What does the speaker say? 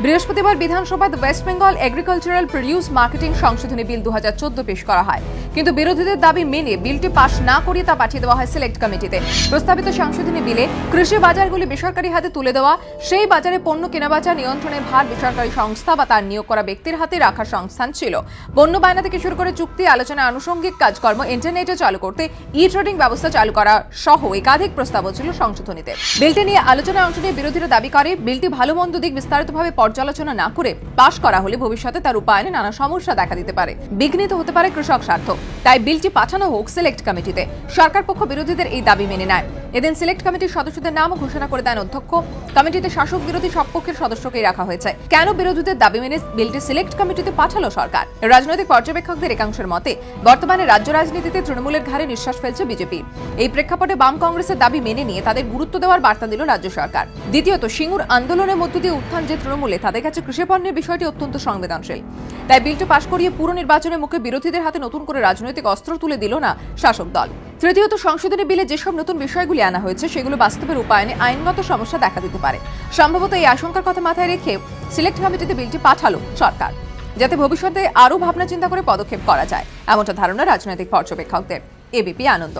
বৃহস্পতিবার বিধানসভায় West Bengal agricultural produce marketing সংশোধনী বিল 2014 পেশ করা হয়, কিন্তু বিরোধীদের দাবি মেনে বিলটি পাশ না করিয়ে তা পাঠিয়ে দেওয়া হয় সিলেক্ট কমিটিতে। প্রস্তাবিত সংশোধনী বিলে কৃষি বাজারগুলি বেসরকারি হাতে তুলে দেওয়া, সেই বাজারে পণ্য কেনাবেচা নিয়ন্ত্রণের ভার বেসরকারি সংস্থা বা তার নিয়োগ করা ব্যক্তির হাতে রাখার সংস্থান ছিল। পণ্য বায়না থেকে শুরু করে চুক্তি, আলোচনা, আনুষঙ্গিক কাজকর্ম ইন্টারনেটে চালু করতে ই-ট্রেডিং ব্যবস্থা চালু করা সহ একাধিক প্রস্তাবও ছিল সংশোধনীতে। বিলটি নিয়ে আলোচনায় অংশ নিয়ে বিরোধীরা দাবি করে, বিলটি ভালো মন্দ দিক বিস্তারিতভাবে পর্যালোচনা না করে পাশ করা হলে ভবিষ্যতে তার রূপায়নে নানা সমস্যা দেখা দিতে পারে, বিঘ্নিত হতে পারে কৃষক স্বার্থ। তাই বিলটি পাঠানো হোক সিলেক্ট কমিটিতে। সরকার পক্ষ বিরোধীদের এই দাবি মেনে নেয়। এদিন সিলেক্ট কমিটির সদস্যদের নাম ঘোষণা করে দেন অধ্যক্ষ। কমিটিতে শাসক বিরোধী সব পক্ষের সদস্যকেই রাখা হয়েছে। কেন বিরোধীদের দাবি মেনে বিলটি সিলেক্ট কমিটিতে পাঠালো সরকার? রাজনৈতিক পর্যবেক্ষকদের একাংশের মতে, বর্তমানে রাজ্য রাজনীতিতে তৃণমূলের ঘাড়ে নিঃশ্বাস ফেলছে বিজেপি। এই প্রেক্ষাপটে বাম কংগ্রেসের দাবি মেনে নিয়ে তাদের গুরুত্ব দেওয়ার বার্তা দিল রাজ্য সরকার। দ্বিতীয়ত, সিঙ্গুর আন্দোলনের মধ্য দিয়ে উত্থান যে তৃণমূলে, তাদের কাছে কৃষি পণ্যের বিষয়টি অত্যন্ত সংবেদনশীল। তাই বিলটি পাশ করিয়ে পুরো নির্বাচনের মুখে বিরোধীদের হাতে নতুন করে রাজনৈতিক অস্ত্র তুলে দিল না শাসক দল। তৃতীয়ত, সংশোধনী বিলে যেসব নতুন বিষয়গুলি আনা হয়েছে সেগুলো বাস্তবে রূপায়নে আইনগত সমস্যা দেখা দিতে পারে। সম্ভবত এই আশঙ্কার কথা মাথায় রেখে সিলেক্ট কমিটিতে বিলটি পাঠালো সরকার, যাতে ভবিষ্যতে আরও ভাবনা চিন্তা করে পদক্ষেপ করা যায়, এমনটা ধারণা রাজনৈতিক পর্যবেক্ষকদের। এবিপি আনন্দ।